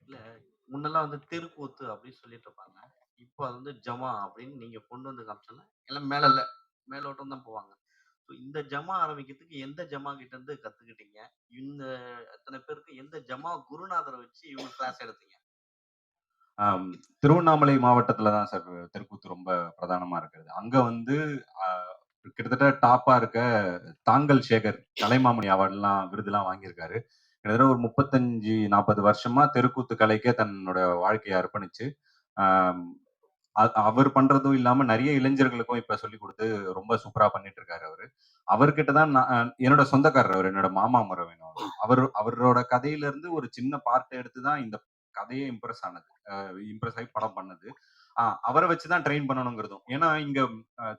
இல்ல, முன்னெல்லாம் வந்து தெருக்கூத்து அப்படின்னு சொல்லிட்டு இருப்பாங்க. இப்போ அது வந்து ஜமா அப்படின்னு நீங்க கொண்டு வந்து காமிச்சோன்னா, எல்லாம் மேலோட்டம் தான் போவாங்க. ஸோ இந்த ஜமா ஆரம்பிக்கிறதுக்கு எந்த ஜமா கிட்ட இருந்து கத்துக்கிட்டீங்க? இந்த அத்தன பேருக்கு எந்த ஜமா குருநாதர வச்சு இவங்க கிளாஸ் எடுத்தீங்க? ஆம். திருவண்ணாமலை மாவட்டத்துல தான் சார் தெருக்கூத்து ரொம்ப பிரதானமா இருக்கிறது. அங்க வந்து அ கிட்டத்தட்ட டாப்பா இருக்க தாங்கல் சேகர் கலைமாமணி அவார்ட்லாம் விருதுலாம் வாங்கியிருக்காரு. கிட்டத்தட்ட ஒரு 35, 40 வருஷமா தெருக்கூத்து கலைக்கே தன்னோட வாழ்க்கைய அர்ப்பணிச்சு, ஆம் அவர் பண்றதும் இல்லாம நெறைய இளைஞர்களுக்கும் இப்ப சொல்லிக் குடுத்து ரொம்ப சூப்பரா பண்ணிட்டு இருக்காரு அவரு. அவர்கிட்ட தான் நான் என்னோட சொந்தக்காரர் அவரு. என்னோட மாமா முறை வேணும் அவரு. அவரோட கதையிலருந்து ஒரு சின்ன பார்ட் எடுத்து தான் இந்த கதையே இம்ப்ரெஸ் ஆனது. இம்ப்ரெஸ் ஆயி படம் பண்ணது. அவர வச்சு தான் ட்ரெயின் பண்ணணுங்கிறதும். ஏன்னா இங்க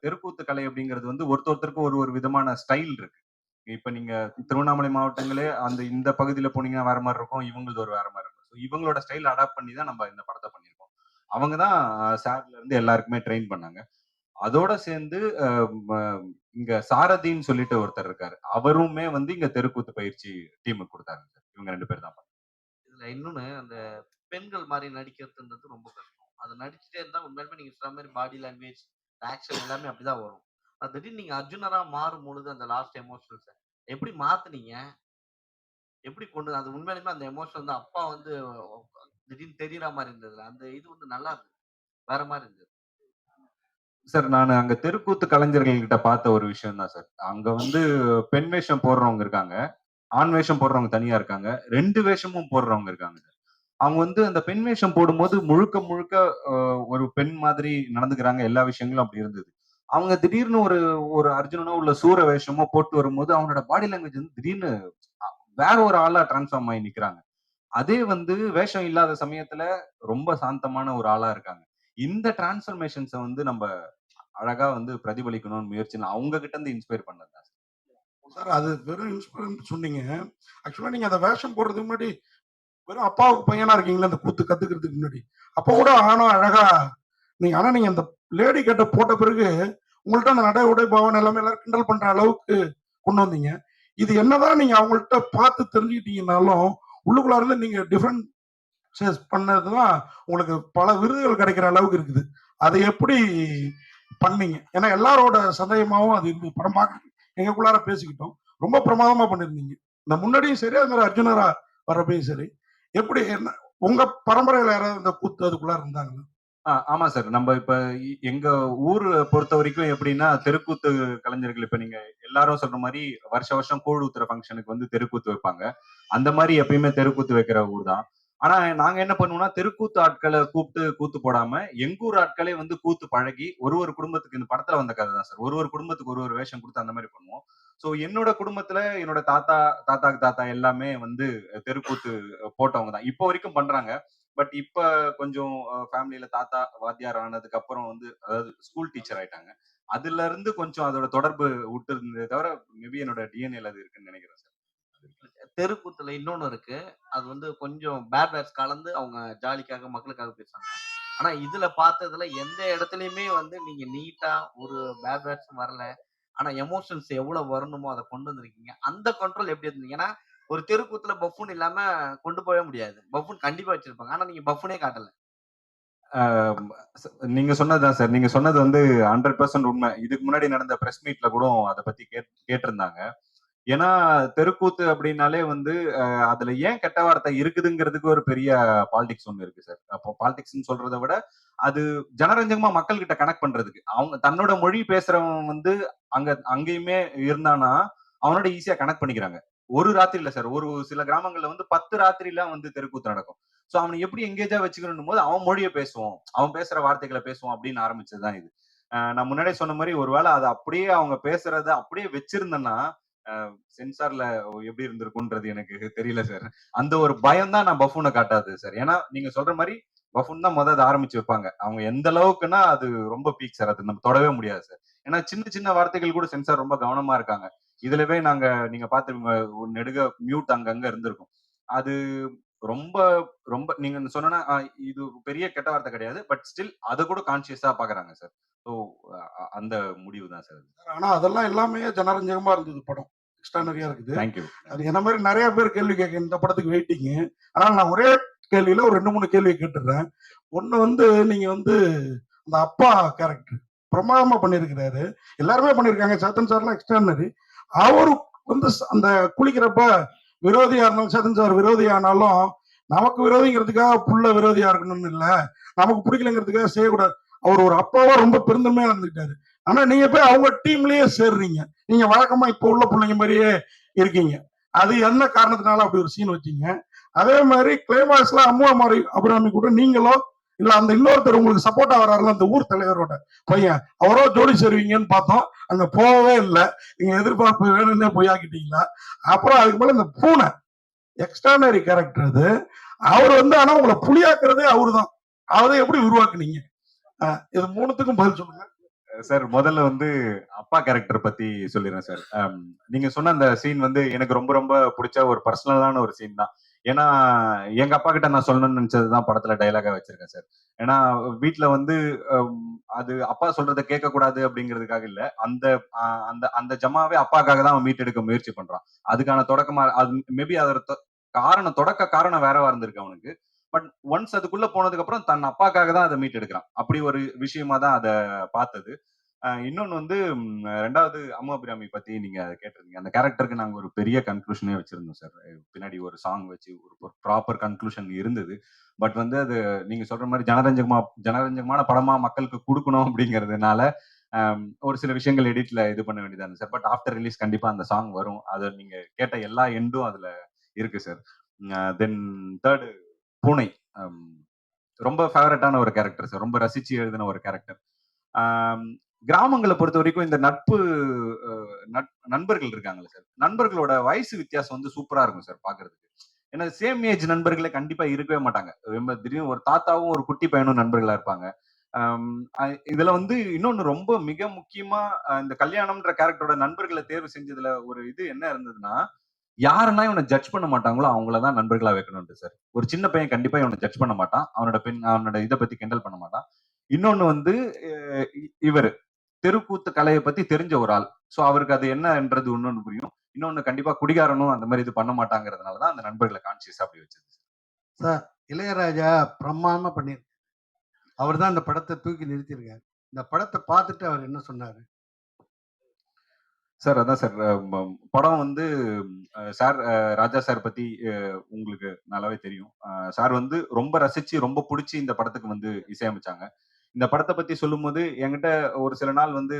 தெருக்கூத்து கலை அப்படிங்கிறது வந்து ஒருத்தருக்கும் ஒரு ஒரு விதமான ஸ்டைல் இருக்கு. இப்ப நீங்க திருவண்ணாமலை மாவட்டங்களே அந்த இந்த பகுதியில போனீங்கன்னா வேற மாரி இருக்கும். இவங்களது ஒரு வேற மாரி இருக்கும். ஸோ இவங்களோட ஸ்டைல் அடாப்ட் பண்ணி தான் நம்ம இந்த படத்த பண்ணியிருக்கோம். அவங்க தான் சார்ல இருந்து எல்லாருக்குமே ட்ரெயின் பண்ணாங்க. அதோட சேர்ந்து அ ம இங்க சாரதின்னு சொல்லிட்டு ஒருத்தர் இருக்காரு. அவருமே வந்து இங்க தெருக்கூத்து பயிற்சி டீமுக்கு குடுத்தாருங்க சார். இவங்க 2 பேர் தான். இதுல இன்னொன்னு அந்த பெண்கள் மாரி நடிக்கிறதுன்றது ரொம்ப கஷ்டம். அது நடிச்சுட்டே இருந்தா உண்மையாலுமே நீங்க சொன்ன மாரி பாடி லாங்குவேஜ், ஆக்ஷன் எல்லாமே அப்படிதான் வரும். திடீர்னு நீங்க அர்ஜுனரா மாறும்பொழுது அந்த லாஸ்ட் எமோஷனல்ஸ எப்படி மாத்துனீங்க? எப்படி கொண்டு அது உண்மையாலுமே அந்த எமோஷன் வந்து அப்பா வந்து திடீர்னு தெரியிற மாரி இருந்ததுல. அந்த இது வந்து நல்லா இருந்தது. வேற மாரி இருந்தது. சார் நானு அங்க தெருக்கூத்து கலைஞர்கள் கிட்ட பார்த்த ஒரு விஷயம் தான் சார். அங்க வந்து பெண் வேஷம் போடுறவங்க இருக்காங்க. ஆண் வேஷம் போடுறவங்க தனியா இருக்காங்க. 2 வேஷமும் போடுறவங்க இருக்காங்க சார். அவங்க வந்து அந்த பெண் வேஷம் போடும்போது முழுக்க முழுக்க அ ஒரு பெண் மாதிரி நடந்துக்கிறாங்க. எல்லா விஷயங்களும் அப்படி இருந்தது. அவங்க திடீர்னு ஒரு ஒரு அர்ஜுனனோ, இல்ல சூர வேஷமோ போட்டு வரும்போது, அவங்களோட பாடி லாங்குவேஜ் வந்து திடீர்னு அ வேற ஒரு ஆளா டிரான்ஸ்ஃபார்ம் ஆயி நிக்கிறாங்க. அதே வந்து வேஷம் இல்லாத சமயத்துல ரொம்ப சாந்தமான ஒரு ஆளா இருக்காங்க. இந்த டிரான்ஸ்ஃபர்மேஷன்ஸ வந்து நம்ப அழகா வந்து பிரதிபலிக்கணும்னு முயற்சி நான் அவங்க கிட்ட இருந்து இன்ஸ்பயர் பண்ணது தான். சார் அது வெறும் இன்ஸ்பிரன்ஸ் சொன்னீங்க. ஆக்சுவலா நீங்க அந்த வேஷம் போடுறதுக்கு முன்னாடி வெறும் அப்பாவுக்கு பையனா இருக்கீங்களா அந்த கூத்து கத்துக்கிறதுக்கு முன்னாடி. அப்ப கூட ஆனா அழகா நீங்க அந்த லேடி கெட்டப் போட்ட பிறகு உங்கள்ட்ட அந்த நடை, உடை, பாவனை எல்லாமே எல்லாரும் கிண்டல் பண்ற அளவுக்கு கொண்டு வந்தீங்க. இது என்னதான் நீங்க அவங்கள்ட்ட பார்த்து தெரிஞ்சுக்கிட்டீங்கன்னாலும், உள்ளுக்குள்ள இருந்து நீங்க டிஃபரன்ஷியேட் பண்ணது தான் உங்களுக்கு பல விருதுகள் கிடைக்கிற அளவுக்கு இருக்குது. அதை எப்படி பண்ணீங்க? ஏன்னா எல்லாரோட சந்தேகமாவும் அது இருந்தது. படம் பார்க்க எங்களுக்குள்ளார பேசிக்கிட்டோம். ரொம்ப பிரமாதமா பண்ணியிருந்தீங்க. இந்த முன்னாடியும் சரி, அது மாரி அர்ஜுனரா வர்றப்பயும் சரி. எப்படி என்ன உங்க பரம்பரையில யாராவது இந்த கூத்து அதுக்குள்ளார இருந்தாங்களா? ஆமா சார். நம்ப இப்ப எங்க ஊர பொறுத்தவரைக்கும் எப்படின்னா, தெருக்கூத்து கலைஞர்கள் இப்ப நீங்க எல்லாரும் சொல்ற மாரி வருஷம் வருஷம் கூழ் ஊத்துற ஃபங்ஷனுக்கு வந்து தெருக்கூத்து வைப்பாங்க. அந்த மாரி எப்பயுமே தெருக்கூத்து வைக்கிற ஊர் தான். ஆனா நாங்க என்ன பண்ணுவோம்னா, தெருக்கூத்து ஆட்கள கூப்ட்டு கூத்து போடாம, எங்க ஊர் ஆட்களே வந்து கூத்து பழகி, ஒரு ஒரு குடும்பத்துக்கு இந்த படத்துல வந்த கதை தான் சார். ஒரு ஒரு குடும்பத்துக்கு ஒரு ஒரு வேஷம் குடுத்து அந்த மாரி பண்ணுவோம். ஸோ என்னோட குடும்பத்துல என்னோட தாத்தா, தாத்தாக்கு தாத்தா எல்லாமே வந்து தெருக்கூத்து போட்டவங்க தான். இப்போ வரைக்கும் பண்றாங்க. பட் இப்ப கொஞ்சம் ஃபேமிலில தாத்தா வாத்தியார் ஆனதுக்கு அப்புறம் வந்து அதாவது ஸ்கூல் டீச்சர் ஆயிட்டாங்க. அதுல இருந்து கொஞ்சம் அதோட தொடர்பு விட்டு இருந்ததே தவிர, மேபி என்னோட டிஎன்ஏல அது இருக்குன்னு நெனைக்கிறேன் சார். தெருக்கூத்துல இன்னொன்னு இருக்கு. அது வந்து கொஞ்சம் பேட் வேர்ட்ஸ் கலந்து அவங்க ஜாலிக்காக, மக்களுக்காக பேசுவாங்க. ஆனா இதுல பார்த்ததுல எந்த இடத்துலயுமே வந்து நீங்க நீட்டா ஒரு பேட் வேர்ட்ஸும் வரல. ஆனா எமோஷன்ஸ் எவ்வளவு வரணுமோ அத கொண்டு வந்திருக்கீங்க. அந்த கண்ட்ரோல் எப்படி இருந்தது? ஏன்னா, ஒரு தெருக்கூத்துல பஃபூன் இல்லாம கொண்டு போவே முடியாது. பஃபூன் கண்டிப்பா வச்சிருப்பாங்க. ஆனா நீங்க பஃபூனே காட்டல. ஆ ஸ் நீங்க சொன்னது தான் சார். நீங்க சொன்னது வந்து 100% உண்ம. இதுக்கு முன்னாடி நடந்த பிரஸ் மீட்ல கூட அத பத்தி கேட்டிருந்தாங்க. ஏன்னா, தெருக்கூத்து அப்டின்னாலே வந்து அதுல ஏன் கெட்ட வார்த்தை இருக்குதுங்கிறதுக்கு ஒரு பெரிய பாலிடிக்ஸ் ஒண்ணு இருக்கு சார். அப்போ பாலிடிக்ஸ்ன்னு சொல்றத விட, அது ஜனரஞ்சகமா மக்கள் கிட்ட கனெக்ட் பண்றதுக்கு. அவங்க தன்னோட மொழி பேசுறவன் வந்து அங்கேயுமே இருந்தான்னா, அவனோட ஈஸியா கனெக்ட் பண்ணிக்கிறாங்க. ஒரு ராத்திரி இல்ல சார். ஒரு சில கிராமங்கள்ல வந்து 10 ராத்திரிலாம் வந்து தெருக்கூத்து நடக்கும். சோ அவன எப்படி எங்கேஜா வச்சுக்கணும்னும் போது, அவன் மொழிய பேசுவோம். அவன் பேசுற வார்த்தைகள பேசுவோம் அப்படின்னு ஆரம்பிச்சது தான் இது. நான் முன்னாடியே சொன்ன மாரி ஒரு வேள அத அப்படியே அவங்க பேசுறத அப்படியே வச்சிருந்தேன்னா, அ சென்சார்ல எப்படி இருந்திருக்கும்ன்றது எனக்கு தெரியல சார். அந்த ஒரு பயம் தான் நான் பஃபூன காட்டாதது சார். ஏன்னா, நீங்க சொல்ற மாரி பஃபூன் தான் அத ஆரம்பிச்சு வைப்பாங்க. அவங்க எந்த அளவுக்குன்னா, அது ரொம்ப பீக் சார். அது நம்ம தொடவே முடியாது சார். ஏன்னா, சின்ன சின்ன வார்த்தைகள் கூட சென்சார் ரொம்ப கவனமா இருக்காங்க. இதுலவே நீங்க பார்த்திருப்பீங்க நெடுக மியூட் அங்கங்க இருந்திருக்கும். அது ரொம்ப ரொம்ப நீங்க சொன்னோனா, இது பெரிய கெட்ட வார்த்தை கிடையாது. பட் ஸ்டில் அத கூட கான்ஷியஸா பார்க்குறாங்க சார். ஸோ அந்த முடிவு தான் சார். ஆனா அதெல்லாம் எல்லாமே ஜனரஞ்சகமா இருந்தது படம். எக்ஸ்ட்ரானரியா இருக்குது. Thank you. அது என்ன மாரி நெறைய பேர் கேள்வி கேட்க இந்த படத்துக்கு வெயிட்டிங்கு. ஆனா நான் ஒரே கேள்வியில ஒரு 2, 3 கேள்விய கேட்டுர்றேன். ஒண்ணு வந்து நீங்க வந்து அந்த அப்பா கேரக்டர் பிரமாதமா பண்ணியிருக்கிறாரு. எல்லாருமே பண்ணியிருக்காங்க. சேத்தன் சார்லாம் எக்ஸ்ட்ரார்டினரி. அவரு வந்து அந்த குளிக்கிறப்ப விரோதியா இருந்தாலும் சேத்தன் சார் விரோதி ஆனாலும், நமக்கு விரோதிங்கிறதுக்காக புள்ள விரோதியா இருக்கணும்னு இல்ல. நமக்கு பிடிக்கலங்கிறதுக்காக செய்யக்கூடாது. அவர் ஒரு அப்பாவா ரொம்ப பெருந்தன்மையா நடந்துக்கிட்டாரு. ஆனா நீங்க போய் அவங்க டீம்லயே சேர்றீங்க. நீங்க வழக்கமா இப்ப உள்ள பிள்ளைங்க மாதிரியே இருக்கீங்க. அது என்ன காரணத்தினால அப்படி ஒரு சீன் வச்சீங்க? அதே மாதிரி கிளைமாக்ஸ்ல அம்மா மாதிரி அபிராமி கூட நீங்களோ இல்ல அந்த இன்னொருத்தர் உங்களுக்கு சப்போர்ட்டா வர்றாருல அந்த ஊர் தலைவரோட பையன் அவரோ ஜோடி சேருவீங்கன்னு பார்த்தோம். அங்க போகவே இல்லை. நீங்க எதிர்பார்ப்பு வேணும்னே பொய்யாக்கிட்டீங்களா? அப்புறம் அதுக்கு மேல இந்த பூனை எக்ஸ்ட்ரானரி கேரக்டர் அது. அவர் வந்து ஆனா உங்களை புலியாக்குறதே அவருதான். அதை எப்படி உருவாக்குனீங்க? இது மூணுத்துக்கும் பதில் சொல்லுங்க. சார் முதல்ல வந்து அப்பா கேரக்டர் பத்தி சொல்லிடுறேன் சார். நீங்க சொன்ன அந்த சீன் வந்து எனக்கு ரொம்ப ரொம்ப பிடிச்ச ஒரு பர்சனலான ஒரு சீன் தான். ஏன்னா எங்க அப்பா கிட்ட நான் சொல்லணும்னு நினைச்சதுதான் படத்துல டைலாகா வச்சிருக்கேன் சார். ஏன்னா வீட்டுல வந்து அது அப்பா சொல்றதை கேட்க கூடாது அப்படிங்கிறதுக்காக இல்ல. அந்த அந்த அந்த ஜமாவே அப்பாக்காக தான் அவன் மீட்டெடுக்க முயற்சி பண்றான். அதுக்கான தொடக்கமா அது மேபி அதோட தொடக்க காரணம் வேறவா இருந்திருக்கு அவனுக்கு. பட் ஒன்ஸ் அதுக்குள்ள போனதுக்கு அப்புறம் தன் அப்பாக்காக தான் அதை மீட்டெடுக்கிறான். அப்படி ஒரு விஷயமா தான் அதை பார்த்தது. இன்னொன்னு வந்து 2வது அம்மு அபிராமி பத்தி நீங்க கேட்டிருந்தீங்க. அந்த கேரக்டருக்கு நாங்க ஒரு பெரிய கன்க்ளூஷனே வச்சிருந்தோம் சார். பின்னாடி ஒரு சாங் வச்சு ஒரு ப்ராப்பர் கன்க்ளூஷன் இருந்தது. பட் வந்து அது நீங்க சொல்ற மாரி ஜனரஞ்சகமான படமா மக்களுக்கு குடுக்கணும் அப்படிங்கிறதுனால, ஒரு சில விஷயங்கள் எடிட்ல இது பண்ண வேண்டியதா இருந்துச்சு சார். பட் ஆஃப்டர் ரிலீஸ் கண்டிப்பா அந்த சாங் வரும். அது நீங்க கேட்ட எல்லா எண்டும் அதுல இருக்கு சார். தென் 3 பூனை. அம் ரொம்ப ஃபேவரட்டான ஒரு கேரக்டர் சார். ரொம்ப ரசிச்சு எழுதின ஒரு கேரக்டர். ஆம், கிராமங்களை பொறுத்த வரைக்கும் இந்த நட்பு நண்பர்கள் இருக்காங்கல்ல சார். நண்பர்களோட வயசு வித்தியாசம் வந்து சூப்பரா இருக்கும் சார் பாக்குறதுக்கு. ஏன்னா சேம் ஏஜ் நண்பர்களே கண்டிப்பா இருக்கவே மாட்டாங்க. ரொம்ப திடீர்னு ஒரு தாத்தாவும் ஒரு குட்டி பையனும் நண்பர்களா இருப்பாங்க. இதுல வந்து இன்னொன்னு ரொம்ப மிக முக்கியமா இந்த கல்யாணம்ன்ற கேரக்டரோட நண்பர்களை தேர்வு செஞ்சதுல ஒரு இது என்ன இருந்ததுன்னா, யாரெல்லாம் இவனை ஜட்ஜ் பண்ண மாட்டாங்களோ அவங்களதான் நண்பர்களா வைக்கணும்னு சார். ஒரு சின்ன பையன் கண்டிப்பா இவனை ஜட்ஜ் பண்ண மாட்டான். அவனோட இதை பத்தி கிண்டல் பண்ண மாட்டான். இன்னொன்னு வந்து இவரு தெருக்கூத்து கலையை பத்தி தெரிஞ்ச ஒரு ஆள். சோ அவருக்கு அது என்னன்றது இன்னொன்னு புரியும். இன்னொன்னு கண்டிப்பா குடிகாரனும் அந்த மாதிரி இது பண்ண மாட்டாங்கிறதுனாலதான் அந்த நண்பர்களை கான்சியஸ் அப்படி வச்சது. சார் இளையராஜா பிரமாதமா பண்ணிரு. அவர் தான் இந்த படத்தை தூக்கி நிறுத்தியிருக்காரு. இந்த படத்தை பார்த்துட்டு அவர் என்ன சொன்னாரு? சார் அதான் சார். படம் வந்து சார் ராஜா சார் பத்தி உங்களுக்கு நல்லாவே தெரியும். சார் வந்து ரொம்ப ரசிச்சு ரொம்ப பிடிச்சி இந்த படத்துக்கு வந்து இசையமைச்சாங்க. இந்த படத்தை பத்தி சொல்லும்போது என்கிட்ட ஒரு சில நாள் வந்து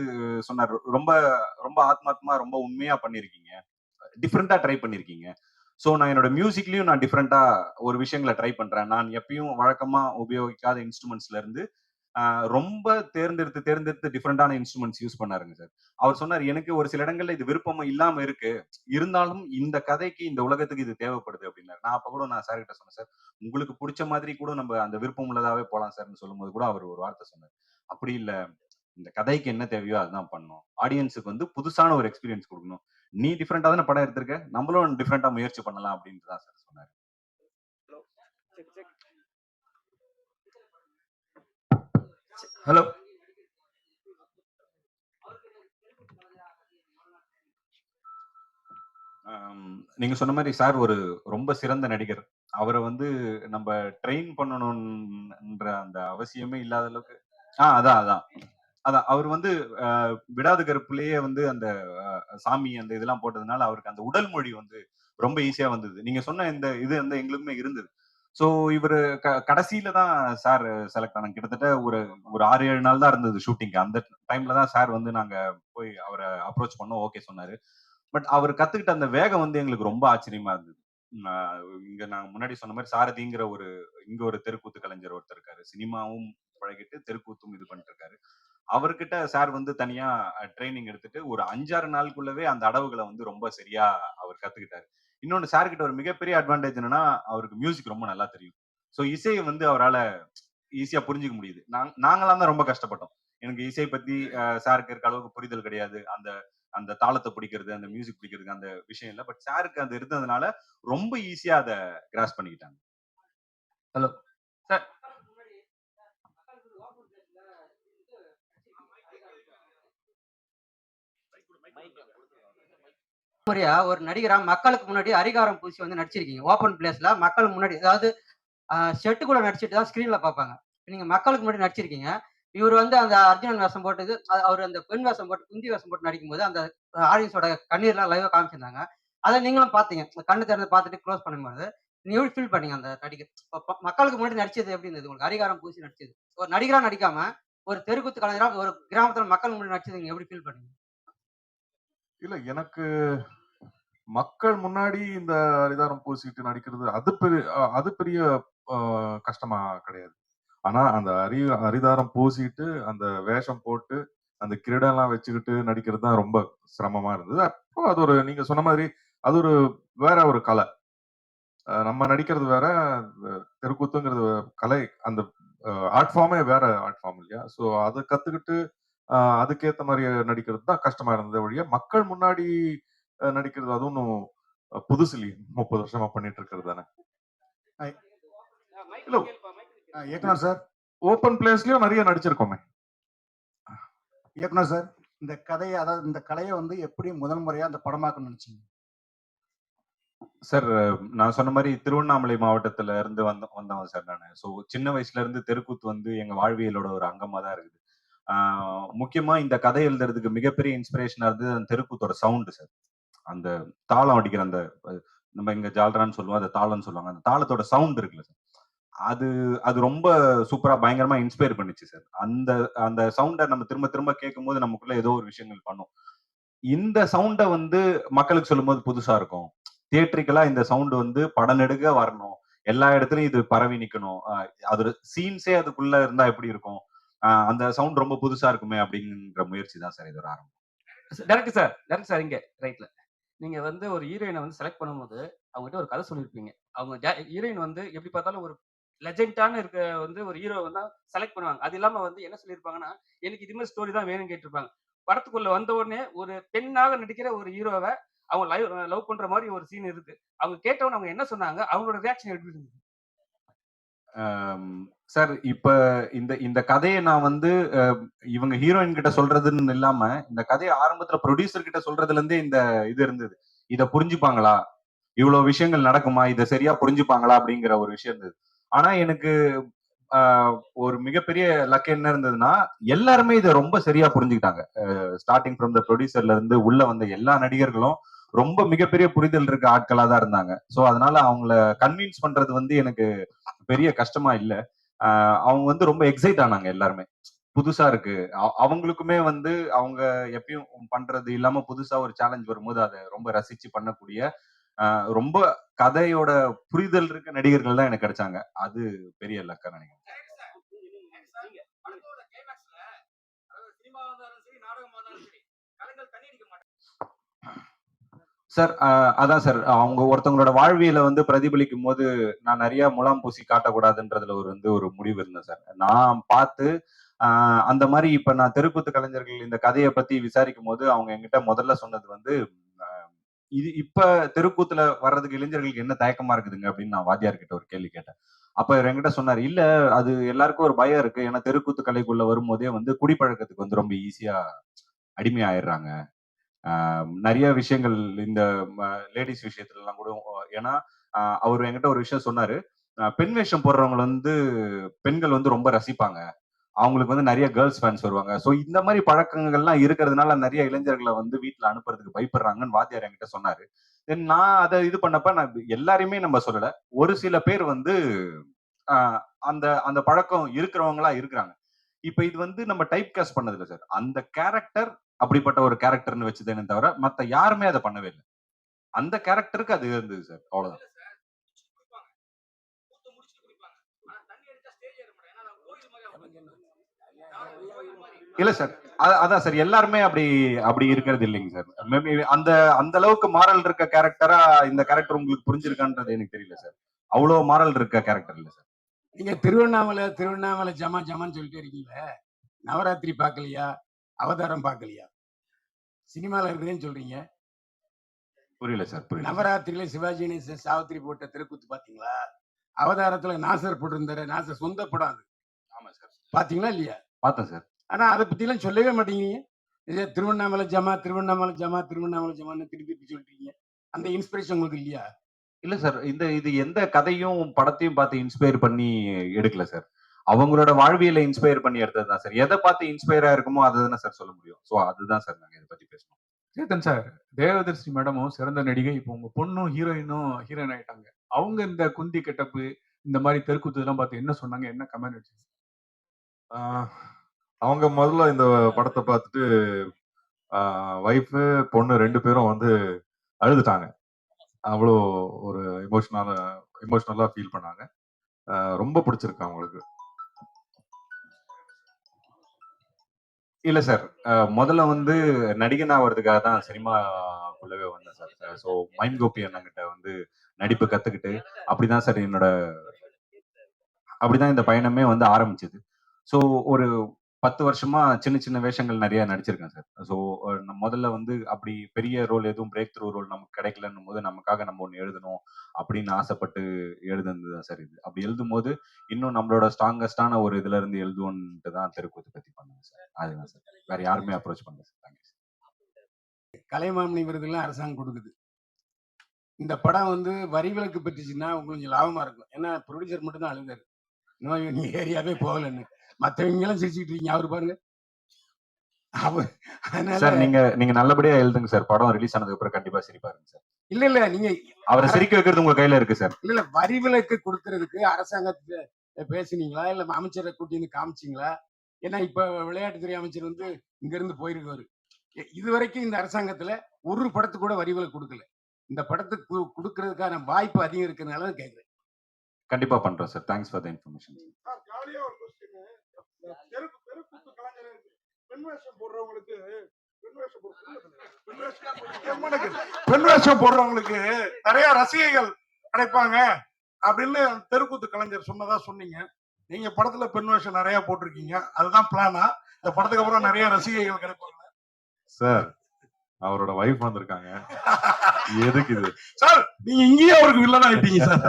சொன்னார், ரொம்ப ரொம்ப ஆத்மாத்மா ரொம்ப உண்மையா பண்ணிருக்கீங்க, டிஃப்ரெண்டா ட்ரை பண்ணிருக்கீங்க. சோ நான் என்னோட மியூசிக்லயும் நான் டிஃப்ரெண்டா ஒரு விஷயங்களை ட்ரை பண்றேன். நான் எப்பயும் வழக்கமா உபயோகிக்காத இன்ஸ்ட்ருமெண்ட்ஸ்ல இருந்து ரொம்ப தேர்ந்தெடுத்து தேர்ந்தெடுத்து டிஃப்ரெண்டான இன்ஸ்ட்ருமெண்ட்ஸ் யூஸ் பண்ணாருங்க சார். அவர் சொன்னார், எனக்கு ஒரு சில இடங்கள்ல இது விருப்பமா இல்லாம இருக்கு. இருந்தாலும் இந்த கதைக்கு இந்த உலகத்துக்கு இது தேவைப்படுது அப்படின்னாரு. நான் அப்ப கூட நான் சார் கிட்ட சொன்னேன், சார் உங்களுக்கு பிடிச்ச மாதிரி கூட நம்ம அந்த விருப்பம் உள்ளதாவே போலாம் சார்னு சொல்லும்போது கூட அவர் ஒரு வார்த்தை சொன்னார். அப்படி இல்ல, இந்த கதைக்கு என்ன தேவையோ அதுதான் பண்ணணும். ஆடியன்ஸுக்கு வந்து புதுசான ஒரு எக்ஸ்பீரியன்ஸ் கொடுக்கணும். நீ டிஃப்ரெண்டா தானே படம் எடுத்திருக்க, நம்மளும் டிஃப்ரெண்டா முயற்சி பண்ணலாம் அப்படின்னு தான் சார் சொன்னாரு. ஹலோ. நீங்க சொன்ன மாதிரி சார் ஒரு ரொம்ப சிறந்த நடிகர். அவரை வந்து நம்ம ட்ரெயின் பண்ணணும்ன்ற அந்த அவசியமே இல்லாத அளவுக்கு அதான் அதான் அதான் அவர் வந்து விடாது கருப்புலயே வந்து அந்த சாமி அந்த இதெல்லாம் போட்டதுனால அவருக்கு அந்த உடல் மொழி வந்து ரொம்ப ஈஸியா வந்தது. நீங்க சொன்ன இந்த இது வந்து எங்களுக்குமே இருந்தது. சோ இவரு கடைசியில தான் சார் செலக்ட் ஆனாங்க. கிட்டத்தட்ட ஒரு ஒரு 6-7 நாள் தான் இருந்தது ஷூட்டிங். அந்த டைம்ல தான் சார் வந்து நாங்க போய் அவரை அப்ரோச் பண்ணோம். ஓகே சொன்னாரு. பட் அவர் கத்துக்கிட்ட அந்த வேகம் வந்து எங்களுக்கு ரொம்ப ஆச்சரியமா இருந்தது. இங்க நாங்க முன்னாடி சொன்ன மாதிரி சாரதிங்கிற இங்க ஒரு தெருக்கூத்து கலைஞர் ஒருத்தர் இருக்காரு. சினிமாவும் பழகிட்டு தெருக்கூத்தும் இது பண்ணிட்டு இருக்காரு. அவர்கிட்ட சார் வந்து தனியா ட்ரைனிங் எடுத்துட்டு ஒரு 5-6 நாளுக்குள்ளவே அந்த அடவுகளை வந்து ரொம்ப சரியா அவர் கத்துக்கிட்டாரு. இன்னொன்னு சார் கிட்ட ஒரு மிகப்பெரிய அட்வான்டேஜ் என்னன்னா, அவருக்கு மியூசிக் ரொம்ப நல்லா தெரியும். சோ இசையை வந்து அவரால ஈஸியா புரிஞ்சுக்க முடியுது. நாங்களாம் தான் ரொம்ப கஷ்டப்பட்டோம். எனக்கு இசை பத்தி சாருக்கு இருக்க அளவுக்கு புரிதல் கிடையாது. அந்த அந்த தாளத்தை பிடிக்கிறது, அந்த மியூசிக் பிடிக்கிறது அந்த விஷயம் இல்ல. பட் சாருக்கு அது இருந்ததுனால ரொம்ப ஈஸியா அதை கிராஸ் பண்ணிக்கிட்டாங்க. Hello sir. முறையா ஒரு நடிகரா மக்களுக்கு முன்னாடி அதிகாரம் பூசி வந்து நடிச்சிருக்கீங்க. ஓப்பன் பிளேஸ்ல மக்கள் முன்னாடி, அதாவது ஷெட்டுக்குள்ள நடிச்சுட்டு தான் ஸ்க்ரீன்ல பார்ப்பாங்க. நீங்க மக்களுக்கு முன்னாடி நடிச்சிருக்கீங்க. இவரு வந்து அந்த அர்ஜுனன் வேஷம் போட்டது, அவரு அந்த பெண் வேஷம் போட்டு, குந்தி வேஷம் போட்டு நடிக்கும்போது, அந்த ஆடியன்ஸோட கண்ணீர்லாம் லைவா காமிச்சிருந்தாங்க. அத நீங்களும் பார்த்தீங்க. கண்ணு திறந்து பார்த்துட்டு க்ளோஸ் பண்ணும்போது, நீங்க எப்படி ஃபீல் பண்ணீங்க அந்த நடிக்க? மக்களுக்கு முன்னாடி நடிச்சது எப்படி இருந்தது உங்களுக்கு? அரிகாரம் பூசி நடிச்சது. ஒரு நடிகரா நடிக்காம, ஒரு தெருக்கூத்து கலைஞரா ஒரு கிராமத்துல மக்கள் முன்னாடி நடிச்சது நீங்க எப்படி ஃபீல் பண்ணீங்க? இல்ல எனக்கு மக்கள் முன்னாடி இந்த அரிதாரம் பூசிட்டு நடிக்கிறது அது பெரிய கஷ்டமா கிடையாது. ஆனா அந்த அரிதாரம் பூசிட்டு அந்த வேஷம் போட்டு அந்த கிரீடம்லாம் வச்சுக்கிட்டு நடிக்கிறது தான் ரொம்ப சிரமமா இருந்தது. அப்போ அது ஒரு நீங்க சொன்ன மாதிரி அது ஒரு வேற ஒரு கலை. நம்ம நடிக்கிறது வேற, தெருக்கூத்துங்கிறது கலை. அந்த ஆர்ட் ஃபார்மே வேற ஆர்ட் ஃபார்ம் இல்லையா? ஸோ அத கத்துக்கிட்டு அதுக்கேத்த மாரி நடிக்கிறது தான் கஷ்டமா இருந்ததே ஒழிய, மக்கள் முன்னாடி நடிக்கிறது அது ஒண்ணும் புதுசு இல்லையே. 30 வருஷமா பண்ணிட்டு இருக்கிறது தானே. ஐ, இல்ல இயக்குனர் சார், ஓப்பன் பிளேஸ்லயும் நெறைய நடிச்சிருக்கோமே. இயக்குனர் சார், இந்த கதையை, அதாவது இந்த கலையை வந்து எப்படி முதல் முறையா அந்த படமாக்க நினைச்சீங்க? சார், நான் சொன்ன மாரி திருவண்ணாமலை மாவட்டத்துல இருந்து வந்தவன் சார் நானு. ஸோ சின்ன வயசுல இருந்து தெருக்கூத்து வந்து எங்க வாழ்வியலோட ஒரு அங்கமா தான் இருக்குது. முக்கியமா இந்த கதை எழுதுறதுக்கு மிகப்பெரிய இன்ஸ்பிரேஷனா இருந்தது அந்த தெருக்கூத்தோட சவுண்ட் சார். அந்த தாளம் அடிக்கிற அந்த நம்ம இங்க ஜால்ரான்னு சொல்லுவோம், அந்த தாளம்னு சொல்லுவாங்க. அந்த தாளத்தோட சவுண்ட் இருக்குல்ல சார். அது அது ரொம்ப சூப்பரா பயங்கரமா இன்ஸ்பயர் பண்ணுச்சு சார். அந்த அந்த சவுண்ட நம்ம திரும்ப திரும்ப கேட்கும்போது நமக்குள்ள ஏதோ ஒரு விஷயங்கள் பண்ணும். இந்த சவுண்ட வந்து மக்களுக்கு சொல்லும்போது புதுசா இருக்கும். தியேட்ரிக்கலா இந்த சவுண்ட் வந்து படநெடுக வரணும். எல்லா இடத்துலயும் இது பரவி நிக்கணும். அது சீன்ஸே அதுக்குள்ள இருந்தா எப்படி இருக்கும்? அந்த சவுண்ட் ரொம்ப புதுசா இருக்குமே அப்படிங்கிற முயற்சி தான் சார் இதோட ஆரம்பம். டைரக்டர் சார் இங்க ரைட்ல. நீங்க வந்து ஒரு ஹீரோயின வந்து செலக்ட் பண்ணும்போது, அவங்ககிட்ட ஒரு கதை சொல்லியிருப்பீங்க. அவங்க ஹீரோயின் வந்து எப்படி பார்த்தாலும் ஒரு லெஜெண்டான வந்து ஒரு ஹீரோவ தான் செலக்ட் பண்ணுவாங்க. அது இல்லாம வந்து என்ன சொல்லியிருப்பாங்கன்னா, எனக்கு இது மாரி ஸ்டோரி தான் வேணும்னு கேட்டிருப்பாங்க. படத்துக்குள்ள வந்த உடனே ஒரு பெண்ணாக நடிக்கிற ஒரு ஹீரோவ அவங்க லவ் பண்ற மாரி ஒரு சீன் இருக்கு. அவங்க கேட்டவுடனே அவங்க என்ன சொன்னாங்க? அவங்களோட ரியாக்ஷன் எப்படி இருந்தது? சார், இப்ப இந்த இந்த கதைய நான் வந்து இவங்க ஹீரோயின் கிட்ட சொல்றதுன்னு இல்லாம, இந்த கதைய ஆரம்பத்துல புரொடியூசர் கிட்ட சொல்றதுல இருந்தே இந்த இது இருந்தது. இத புரிஞ்சுப்பாங்களா? இவ்வளவு விஷயங்கள் நடக்குமா? இத சரியா புரிஞ்சுப்பாங்களா? அப்படிங்கிற ஒரு விஷயம் இருந்தது. ஆனா எனக்கு அ ஒரு மிகப்பெரிய லக் என்ன இருந்ததுன்னா, எல்லாருமே இத ரொம்ப சரியா புரிஞ்சுக்கிட்டாங்க. ஸ்டார்ட்டிங் ஃப்ரம் த புரொடியூசர்ல இருந்து உள்ள வந்த எல்லா நடிகர்களும் ரொம்ப மிகப்பெரிய புரிதல் இருக்க ஆட்களா தான் இருந்தாங்க. சோ அதனால அவங்கள கன்வின்ஸ் பண்றது வந்து எனக்கு பெரிய கஷ்டமா இல்ல. அவங்க வந்து ரொம்ப எக்ஸைட் ஆனாங்க எல்லாருமே. புதுசா இருக்கு. அவங்களுக்குமே வந்து அவங்க எப்பயும் பண்றது இல்லாம புதுசா ஒரு சேலஞ்ச் வரும்போது அத ரொம்ப ரசிச்சு பண்ணக்கூடிய, ரொம்ப கதையோட புரிதல் இருக்க நடிகர்கள் தான் எனக்கு கிடைச்சாங்க. அது பெரிய லக்கா நினைக்கிறேன். சார், அதான் சார். அவங்க ஒருத்தவங்களோட வாழ்வியல வந்து பிரதிபலிக்கும்போது, நான் நெறைய முலாம் பூசி காட்டக்கூடாதுன்றதுல ஒரு முடிவு இருந்தேன் சார். நான் பார்த்து, அ அந்த மாரி இப்ப நான் தெருக்கூத்து கலைஞர்கள் இந்த கதைய பத்தி விசாரிக்கும்போது, அவங்க என்கிட்ட முதல்ல சொன்னது வந்து, அ இது இப்ப தெருக்கூத்துல வர்றதுக்கு இளைஞர்களுக்கு என்ன தயக்கமா இருக்குதுங்க? அப்படின்னு நான் வாத்தியார்கிட்ட ஒரு கேள்வி கேட்டேன். அப்ப இவரு என்கிட்ட சொன்னாரு, "இல்ல, அது எல்லாருக்கும் ஒரு பயம் இருக்கு. ஏன்னா தெருக்கூத்து கலைக்குள்ள வரும்போதே வந்து குடிப்பழக்கத்துக்கு வந்து ரொம்ப ஈஸியா அடிமை ஆயிடுறாங்க." நெறைய விஷயங்கள் இந்த லேடீஸ் விஷயத்துலலாம் கூட ஏன்னா, அவரு என்கிட்ட ஒரு விஷயம் சொன்னாரு. பெண் வேஷம் போடுறவங்கள வந்து பெண்கள் வந்து ரொம்ப ரசிப்பாங்க. அவங்களுக்கு வந்து நெறைய கேர்ல்ஸ் ஃபேன்ஸ் வருவாங்க. ஸோ இந்த மாரி பழக்கங்கள்லாம் இருக்கிறதுனால நெறைய இளைஞர்கள வந்து வீட்ல அனுப்புறதுக்கு பயப்படுறாங்கன்னு வாத்தியார் என்கிட்ட சொன்னாரு. தென் நான் அத இது பண்ணப்ப நான் எல்லாரையுமே நம்ம சொல்லல. ஒரு சில பேர் வந்து அ அந்த அந்த பழக்கம் இருக்கிறவங்களா இருக்கிறாங்க. இப்ப இது வந்து நம்ம டைப் காஸ்ட் பண்ணது இல்ல சார். அந்த கேரக்டர் அப்படிப்பட்ட ஒரு கேரக்டர்ன்னு வச்சுதானே தவிர, மத்த யாருமே அத பண்ணவே இல்ல. அந்த கேரக்டருக்கு அது இருந்தது சார். அவ்வளவுதான். இல்ல சார். அதான் சார். எல்லாருமே அப்படி அப்படி இருக்கிறது இல்லைங்க சார். மேபி அந்த அந்த அளவுக்கு மாரல் இருக்க கேரக்டரா இந்த கேரக்டர் உங்களுக்கு புரிஞ்சிருக்கான்றது எனக்கு தெரியல சார். அவ்வளோ மாரல் இருக்க கேரக்டர் இல்ல சார். நீங்க திருவண்ணாமலை திருவண்ணாமலை ஜமா ஜமான்னு சொல்லிட்டு இருக்கீங்களே, நவராத்திரி பார்க்கலையா? அவதாரம் பார்க்கலையா? சினிமால இருக்குதுன்னு சொல்றீங்க. புரியல சார். புரியல சார். நவராத்திரியில சிவாஜி கணேசன் சாவித்திரி போட்ட தெருக்கூத்து பாத்தீங்களா? அவதாரத்துல நாசர் போட்டிருந்தாரு. நாசர் சொந்த படம் அது. ஆமா சார். பாத்தீங்களா இல்லையா? பார்த்தேன் சார். ஆனா அதை பத்திலாம் சொல்லவே மாட்டேங்கிறீங்க. இது திருவண்ணாமலை ஜமா திருவண்ணாமலை ஜமா திருவண்ணாமலை ஜமான்னு திருப்பி திருப்பி சொல்லிட்டீங்க. அந்த இன்ஸ்பிரேஷன் உங்களுக்கு இல்லையா? இல்ல சார். இது எந்த கதையும், படத்தையும் பார்த்து இன்ஸ்பயர் பண்ணி எடுக்கல சார். அவங்களோட வாழ்வியல இன்ஸ்பயர் பண்ணி எடுத்தது தான் சார். எத பார்த்து இன்ஸ்பயர் ஆயிருக்குமோ அத தானே சார் சொல்ல முடியும். சோ அதுதான் சார் நாங்க இத பத்தி பேசுனோம். சேத்தன் சார், தேவதர்ஷினி மேடமும் சிறந்த நடிகை. இப்போ உங்க பொண்ணும் ஹீரோயின் ஆயிட்டாங்க. அவங்க இந்த குந்தி கெட்டப்பு, இந்த மாரி தெருக்கூத்து இதெல்லாம் பார்த்து என்ன சொன்னாங்க? என்ன கமெண்ட் வச்சீங்க? ஆஹ் அவங்க முதல்ல இந்த படத்தை பார்த்துட்டு ஒய்ஃபு பொண்ணு 2 பேரும் வந்து அழுதுட்டாங்க. அவ்வளோ ஒரு எமோஷனலா ஃபீல் பண்ணாங்க. ரொம்ப பிடிச்சிருக்கு அவங்களுக்கு. இல்ல சார். முதல்ல வந்து நடிகன் ஆவறதுக்காக தான் சினிமாக்குள்ளவே வந்தேன் சார். சோ மைம் கோபி அண்ணங்கிட்ட வந்து நடிப்பு கத்துக்கிட்டு அப்படிதான் சார் அப்படிதான் இந்த பயணமே வந்து ஆரம்பிச்சது. ஸோ ஒரு 10 வருஷமா சின்ன சின்ன வேஷங்கள் நிறைய நடிச்சிருக்கேன் சார். ஸோ முதல்ல வந்து அப்படி பெரிய ரோல் எதுவும் பிரேக் த்ரூ ரோல் நமக்கு கிடைக்கலன்னும் போது நமக்காக நம்ம ஒண்ணு எழுதணும் அப்படின்னு ஆசைப்பட்டு எழுதுனது தான் சார் இது. அப்படி எழுதும்போது இன்னும் நம்மளோட ஸ்ட்ராங்கஸ்டான ஒரு இதுல இருந்து எழுதுவோன்ட்டு தான் தெருக்கூத்து பத்தி பண்ணேன் சார். அதுதான் சார். வேற யாருமே அப்ரோச் பண்ணல சார். Thank you sir. கலைமாமணி விருதுலாம் அரசாங்கம் கொடுக்குது. இந்த படம் வந்து வரி விலக்கு பெற்றுச்சுன்னா உங்களுக்கு கொஞ்சம் லாபமா இருக்கும். ஏன்னா ப்ரொடியூசர் மட்டும் தான் அழுதாரு. நோய் ஏரியாவே போகலன்னு. மற்றவங்க எல்லாம் சிரிச்சுட்டு இருக்கீங்க. அவரு பாருங்க. அவர் அதனால சார் நீங்க நல்லபடியா எழுதுங்க சார். படம் ரிலீஸ் ஆனதுக்கு அப்புறம் கண்டிப்பா சிரிப்பாருங்க சார். இல்ல நீங்க அவரை சிரிக்க வைக்கிறது உங்க கையில இருக்கு சார். இல்ல வரி விலக்கு கொடுக்கறதுக்கு அரசாங்கத்தை பேசுனீங்களா? இல்ல அமைச்சரை கூட்டி வந்து காமிச்சிங்களா? ஏன்னா இப்ப விளையாட்டுத்துறை அமைச்சர் வந்து இங்க இருந்து போயிருக்காரு. இதுவரைக்கும் இந்த அரசாங்கத்துல ஒரு படத்துக்கு கூட வரி விலக்கு கொடுக்கல. இந்த படத்துக்கு கொடுக்கறதுக்கான வாய்ப்பு அதிகம் இருக்கிறதுனால கேட்கிறேன். கண்டிப்பா பண்றோம் sir. Thanks for the information. Sir, ஜாலியா ஒரு கொஸ்டின். தெருக்கூத்து கலைஞர் பெண் வேஷம் போடுறவங்களுக்கு பெண் வேஷம் போடுறவங்களுக்கு நிறைய ரசிகைகள் கிடைப்பாங்க அப்படின்னு தெருக்கூத்து கலைஞர் சொன்னதா சொன்னீங்க. நீங்க படத்துல பெண் வேஷம் நிறைய போட்டிருக்கீங்க. அதுதான் பிளானா? இந்த படத்துக்கு அப்புறம் நிறைய ரசிகைகள் கிடைப்பாங்க சார். அவரோட வைஃப் வந்திருக்காங்க. எதுக்கு இது சார்? நீங்க இங்கேயே அவருக்கு வில்லன் ஆயிட்டீங்க சார்.